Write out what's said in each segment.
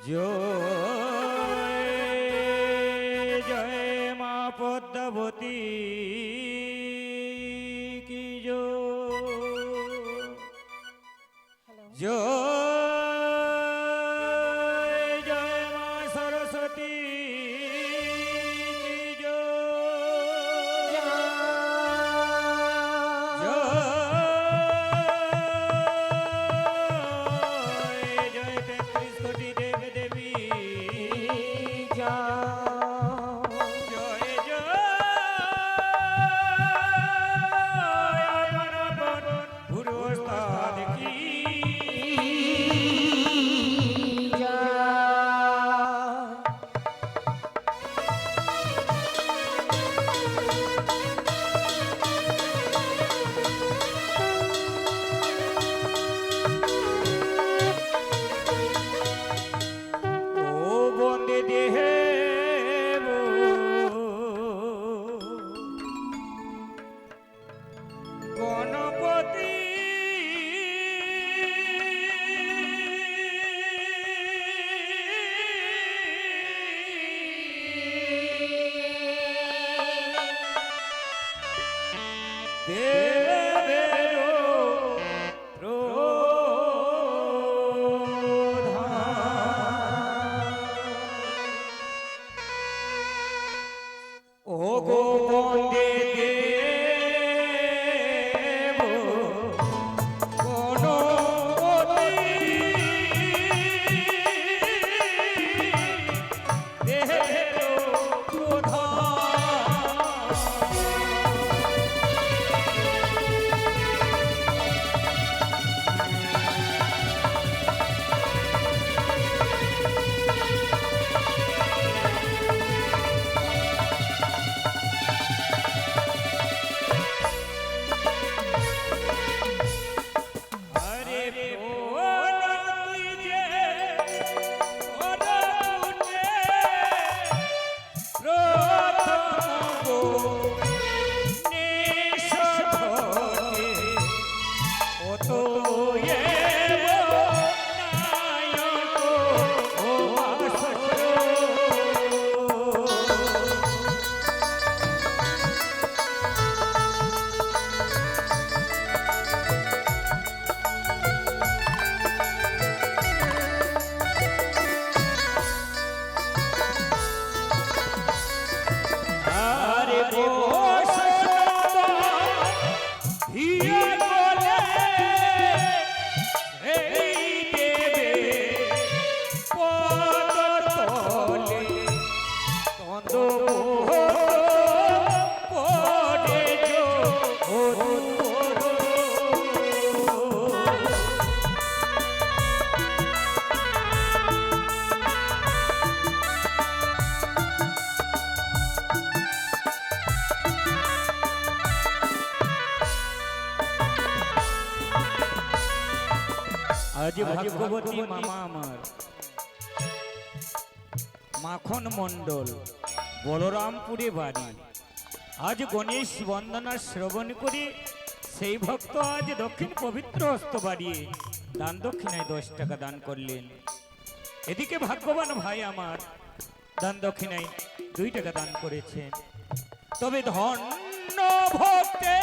जय जय माँ पद्मावती की जय जय माँ सरस्वती की जय जय 33 कोटि देव देवी आज भाग्यवती मामा आमार माखन मंडल बलरामपुरे बाड़ी आज गणेश वंदना श्रवण करे सेई भक्त आज दक्षिण पवित्र हस्त बाड़िए दान दक्षिणाय 10 टाका दान करलेन। एदिके भाग्यवान भाई आमार दान दक्षिणाय 2 टाका दान करेছেন। तबे धन्य भक्ते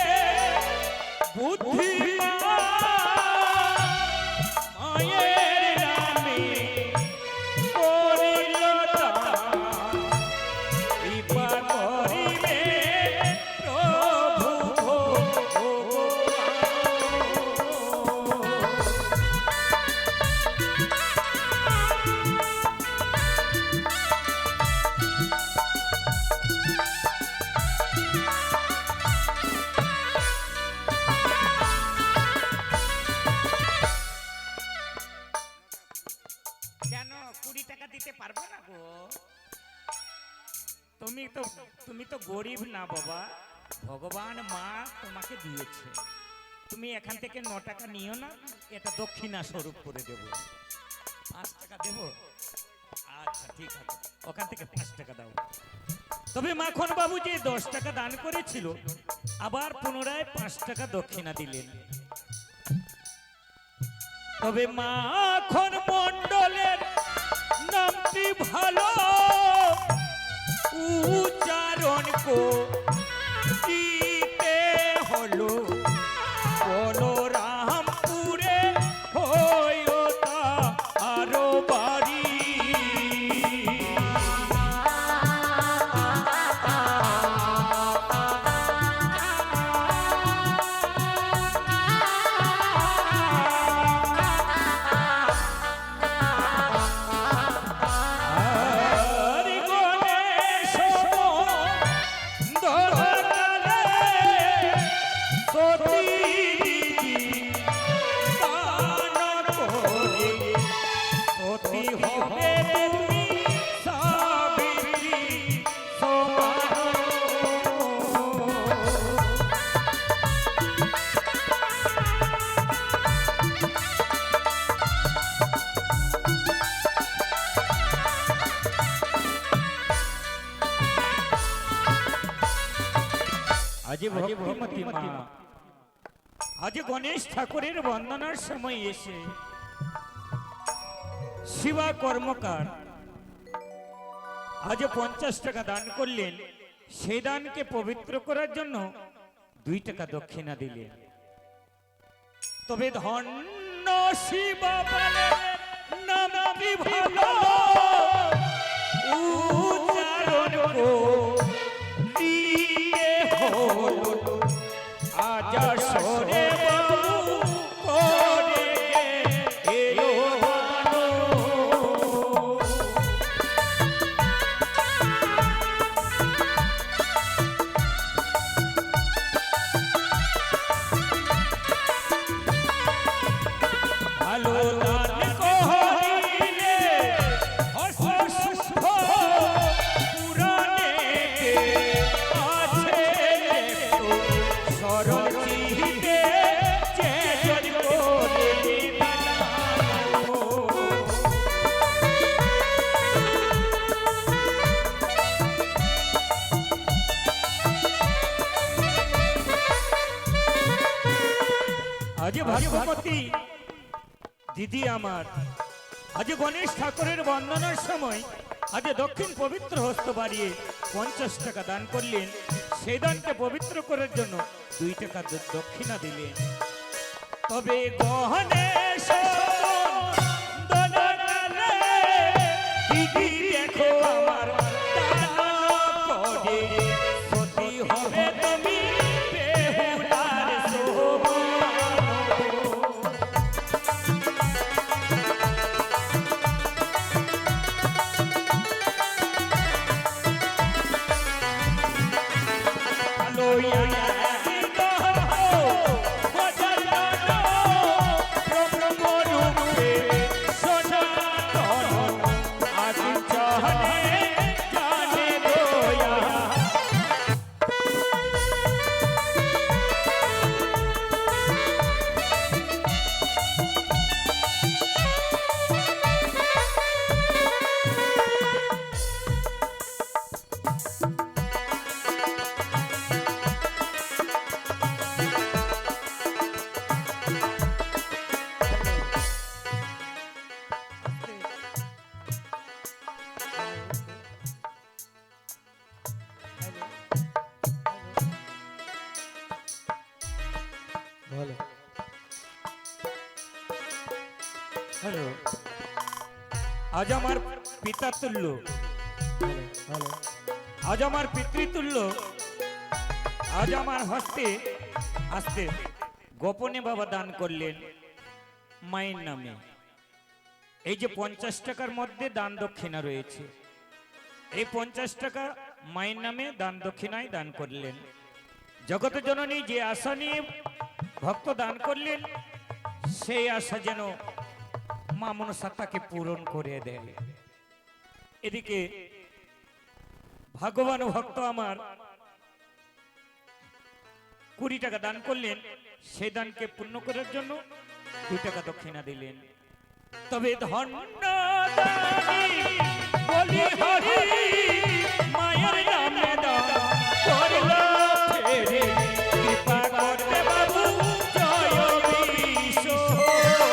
बुद्धिमान তুমি তো গরিব না বাবা, ভগবান মা তোমাকে দিয়েছে, তুমি এখান থেকে 9 টাকা নিও না, এটা দক্ষিণা স্বরূপ করে দেব। 5 টাকা দেব? আচ্ছা ঠিক আছে, ওখান থেকে 5 টাকা দাও। তবে মাখন বাবু যে 10 টাকা দান করেছিল আবার পুনরায় 5 টাকা দক্ষিণা দিলেন। তবে মাখন মণ্ডলের নামটি ভালো উচ্চারণ করতে হলো বলরামপুরে হইও আরো বাড়ি। আজ গণেশ ঠাকুরের বন্দনার সময় এসে শিবা কর্মকার আজ 50 টাকা দান করলেন। সেই দানকে পবিত্র করার জন্য 2 টাকা দক্ষিণা দিলেন। তবে ধন্য শিবা নামটি ভালো উচ্চারণ করতে হলো আজ সরে বাবু করে এলো ভালো। ভালো দান করিলে অসুস্থ পুরাণে আছে সরচিতে চেতন করে দিলাম। আজ ভাগ্যবতী দিদি আমার আজ গণেশ ঠাকুরের বন্দনার সময় আজ দক্ষিণ পবিত্র হস্ত বাড়িয়ে 50 টাকা দান করলেন। সেই দানকে পবিত্র করার জন্য 2 টাকা দক্ষিণা দিলেন। তবে গণেশ বন্দনারে দিদি দেখো আমার দান করে সতী হবে তুমি বেহুলার শোভা। হ্যালো, আজ আমার পিতা তুল্য, আজ আমার পিতৃতুল্য, আজ আমার হস্তে আস্তে গোপনে বাবা দান করলেন মায়ের নামে। এই যে 50 টাকার মধ্যে দান দক্ষিণা রয়েছে, এই 50 টাকা মায়ের নামে দান দক্ষিণায় দান করলেন। জগত জননী যে আশা নিয়ে ভক্ত দান করলেন, সেই আশা যেন মা মনসা তাকে পূরণ করে দেয়। এদিকে ভগবান ভক্ত আমার 20 টাকা দান করলেন, সেই দানকে পূর্ণ করার জন্য 2 টাকা দক্ষিণা দিলেন। তবে ধন্য বলি হরি মায়ের নামে দান করল ফেরে, কৃপা করতে বাবু জয় বিশ্বহরি।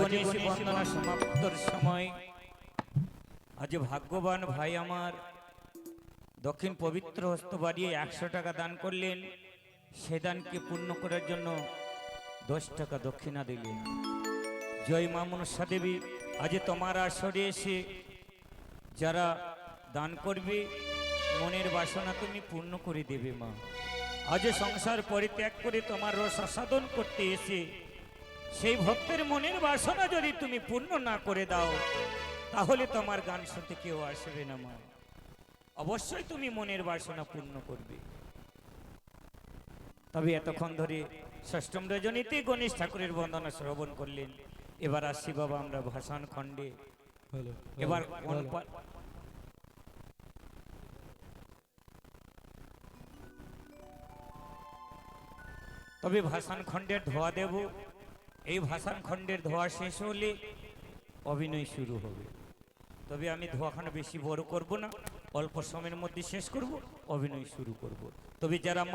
গণেশ বন্দনা সমাপ্তর সময় আজ ভাগ্যবান ভাই আমার দক্ষিণ পবিত্র হস্ত বাড়িয়ে 100 টাকা দান করলেন। সে দানকে পূর্ণ করার জন্য 10 টাকা দক্ষিণা দিলেন। জয় মা মনসা দেবী, আজ তোমার আসরে এসে যারা দান করবে মনের বাসনা তুমি পূর্ণ করে দেবে মা। আজ সংসার পরিত্যাগ করে তোমার রস আস্বাদন করতে এসে সেই ভক্তের মনের বাসনা যদি তুমি পূর্ণ না করে দাও তাহলে তোমার গান শুনতে কেউ আসবে না মা। অবশ্যই তুমি মনের বাসনা পূর্ণ করবে। তবে এতক্ষণ ধরে ষষ্ঠম রজনীতে গণেশ ঠাকুরের বন্দনা শ্রবণ করলেন। এবার আসছি বাবা আমরা ভাষণ খণ্ডে। এবার তবে ভাষণ খণ্ডের ধোয়া দেব। এই ভাষণ খণ্ডের ধোয়া শেষ হলে অভিনয় শুরু হবে। তবে আমি ধোয়াখানা বেশি বড় করব না, অল্প সময়ের মধ্যে শেষ করব, অভিনয় শুরু করব। তবে যারা